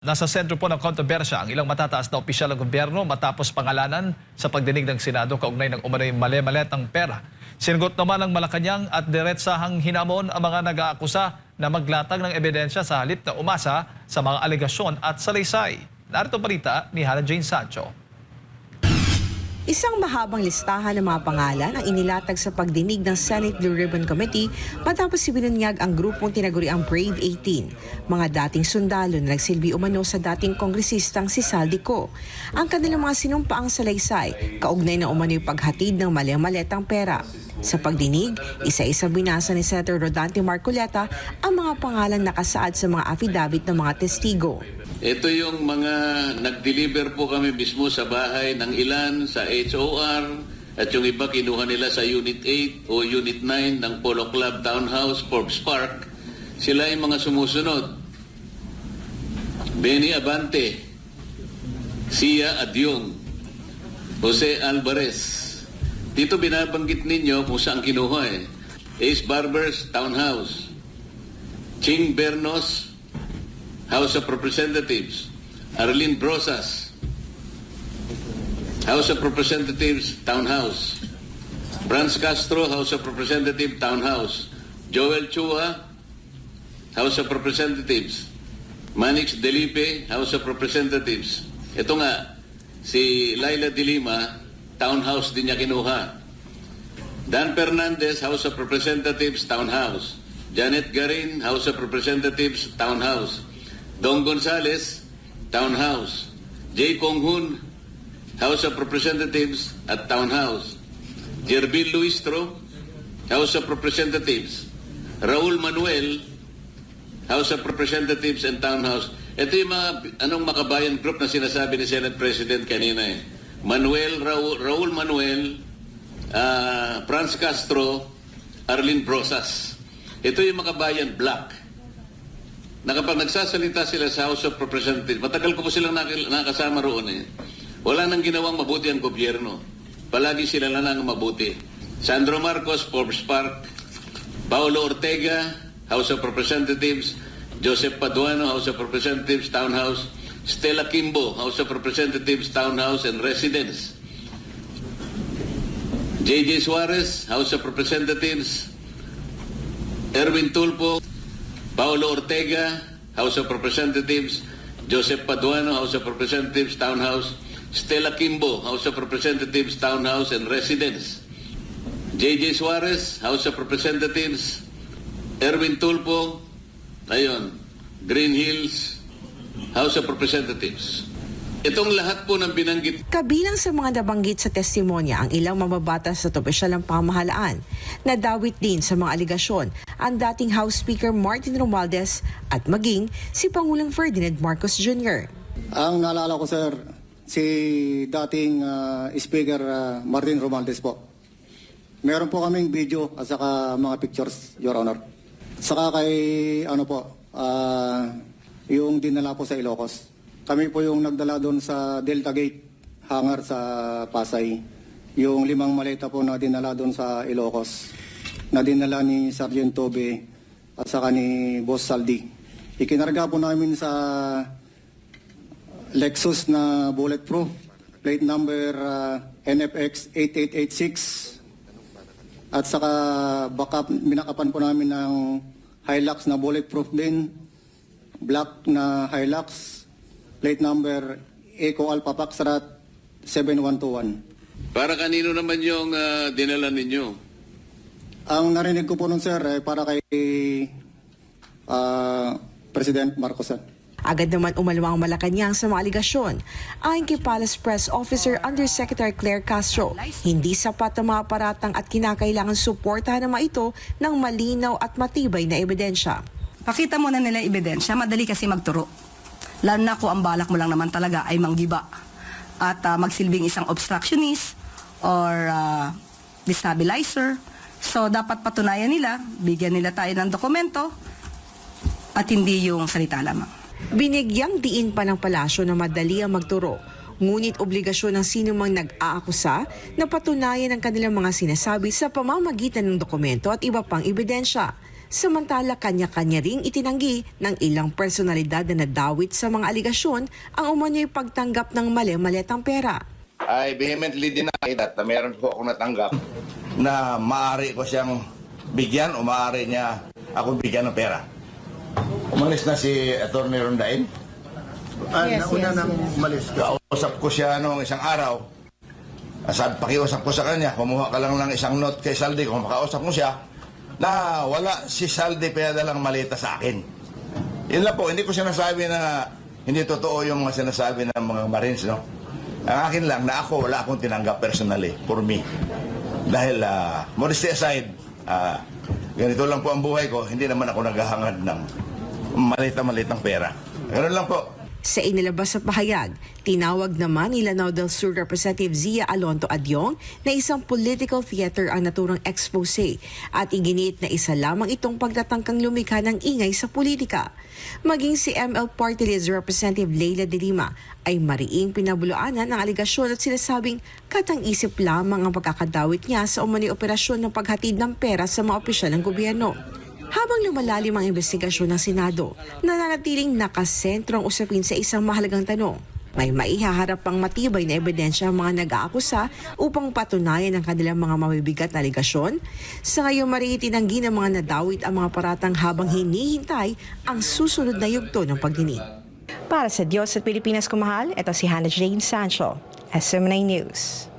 Nasa sentro po ng kontrobersya ang ilang matataas na opisyal ng gobyerno matapos pangalanan sa pagdinig ng Senado kaugnay ng umano'y mali-maletang pera. Sinagot naman ng Malacanang at diretsahang hinamon ang mga nag-aakusa na maglatag ng ebidensya sa halip na umasa sa mga alegasyon at salaysay. Narito balita ni Hannah Jane Sancho. Isang mahabang listahan ng mga pangalan ang inilatag sa pagdinig ng Senate Blue Ribbon Committee matapos ibinunyag ang grupong tinaguriang Brave 18, mga dating sundalo na nagsilbi umano sa dating kongresistang si Saldico. Ang kanilang mga sinumpaang salaysay, kaugnay na umano'y paghatid ng mali-maletang pera. Sa pagdinig, isa-isa binasa ni Senator Rodante Marcoleta ang mga pangalan nakasaad sa mga affidavit ng mga testigo. Ito yung mga nag-deliver po kami mismo sa bahay ng ilan sa HOR at yung iba kinuha nila sa Unit 8 o Unit 9 ng Polo Club Townhouse, Forbes Park. Sila yung mga sumusunod. Benny Abante, Sia Adyong, Jose Alvarez. Dito binabanggit ninyo kung saan kinuha eh. Ace Barbers Townhouse, Ching Bernos, House of Representatives, Arlene Brosas, House of Representatives, Townhouse, Franz Castro, House of Representatives, Townhouse, Joel Chua, House of Representatives, Manix Delipe, House of Representatives. Ito nga, si Laila de Lima, Townhouse din niya kinuha. Dan Fernandez, House of Representatives, Townhouse. Janet Garin, House of Representatives, Townhouse. Don Gonzales, Townhouse. J. Konghun, House of Representatives at Townhouse. Jervil Luistro, House of Representatives. Raul Manuel, House of Representatives and Townhouse. Ito yung mga makabayan group na sinasabi ni Senate President kanina eh. Raul Manuel, Franz Castro, Arlene Brosas. Ito yung makabayan black. Na kapag nagsasalita sila sa House of Representatives, matagal ko po silang nakasama roon eh. Wala nang ginawang mabuti ang gobyerno. Palagi sila na nang mabuti. Sandro Marcos, Forbes Park. Paulo Ortega, House of Representatives. Joseph Paduano, House of Representatives, Townhouse. Stella Kimbo, House of Representatives, Townhouse and Residence. J.J. Suarez, House of Representatives. Erwin Tulfo, Paulo Ortega, House of Representatives. Joseph Paduano, House of Representatives, Townhouse. Stella Kimbo, House of Representatives, Townhouse and Residence. J.J. Suarez, House of Representatives. Erwin Tulfo, Green Hills, House of Representatives. Itong lahat po ng binanggit. Kabilang sa mga nabanggit sa testimonya ang ilang mababatas at opisyal ng pamahalaan. Nadawit din sa mga aligasyon ang dating House Speaker Martin Romualdez at maging si Pangulong Ferdinand Marcos Jr. Ang naalala ko, sir, si dating Speaker Martin Romualdez po. Meron po kaming video at saka mga pictures, Your Honor. Saka kay yung dinala po sa Ilocos. Kami po yung nagdala doon sa Delta Gate hangar sa Pasay. Yung 5 maleta po na dinala doon sa Ilocos. Na dinala ni Sergeant Tobe at saka ni Boss Saldi. Ikinarga po namin sa Lexus na bulletproof. Plate number NFX 8886. At saka binakapan po namin ng Hilux na bulletproof din. Black na Hilux. Plate number Eco Alpha Foxtrot 7121. Para kanino naman yung dinala ninyo? Ang narinig ko po nun, sir, para kay President Marcos. Agad naman umalawang Malacanang sa mga aligasyon. Ayon kay Palace Press Officer Undersecretary Claire Castro, hindi sapat ang mga paratang at kinakailangan suportahan ng mga ito ng malinaw at matibay na ebidensya. Pakita mo na nila ebidensya, madali kasi magturo. Lalo na kung ang balak mo lang naman talaga ay manggiba at magsilbing isang obstructionist or destabilizer. So dapat patunayan nila, bigyan nila tayo ng dokumento at hindi yung salita lamang. Binigyang diin pa ng palasyo na madali ang magturo. Ngunit obligasyon ng sinumang nag-aakusa na patunayan ang kanilang mga sinasabi sa pamamagitan ng dokumento at iba pang ebidensya. Samantala, kanya-kanya ring itinanggi ng ilang personalidad na nadawit sa mga aligasyon ang umanyo'y pagtanggap ng mali-maletang pera. I vehemently deny that na meron po akong natanggap na maaari ko siyang bigyan o maaari niya ako bigyan ng pera. Umalis na si Atty. Rondain. Nauna nang umalis ka. Kausap ko siya noong isang araw. Pakiusap ko sa kanya, kumuha ka lang ng isang note kay Saldi kung makausap mo siya na wala si Saldi pinadalang malita sa akin. Yun lang po, hindi ko sinasabi na hindi totoo yung mga sinasabi ng mga Marines, no? Ang akin lang na ako, wala akong tinanggap personally for me. Dahil, modesty aside, ganito lang po ang buhay ko, hindi naman ako naghahangad ng malita-malitang pera. Ganun lang po. Sa inilabas sa pahayag, tinawag naman ni Lanao del Sur Representative Zia Alonto Adyong na isang political theater ang naturang expose at iginit na isa lamang itong pagtatangkang lumikha ng ingay sa politika. Maging si ML Party List Representative Leila de Lima ay mariing pinabulaanan ang aligasyon at sinasabing katang-isip lamang ang pagkakadawit niya sa umano'y operasyon ng paghatid ng pera sa mga opisyal ng gobyerno. Habang lumalalim ang investigasyon ng Senado, nananatiling nakasentro ang usapin sa isang mahalagang tanong. May maihaharap pang matibay na ebidensya ang mga nag-aakusa upang patunayan ang kanilang mga mabibigat na aligasyon. Sa ngayon, mariitinanggi ng mga nadawit ang mga paratang habang hinihintay ang susunod na yugto ng pagdinig. Para sa Diyos at Pilipinas Kumahal, ito si Hannah Jane Sancho, SMNA News.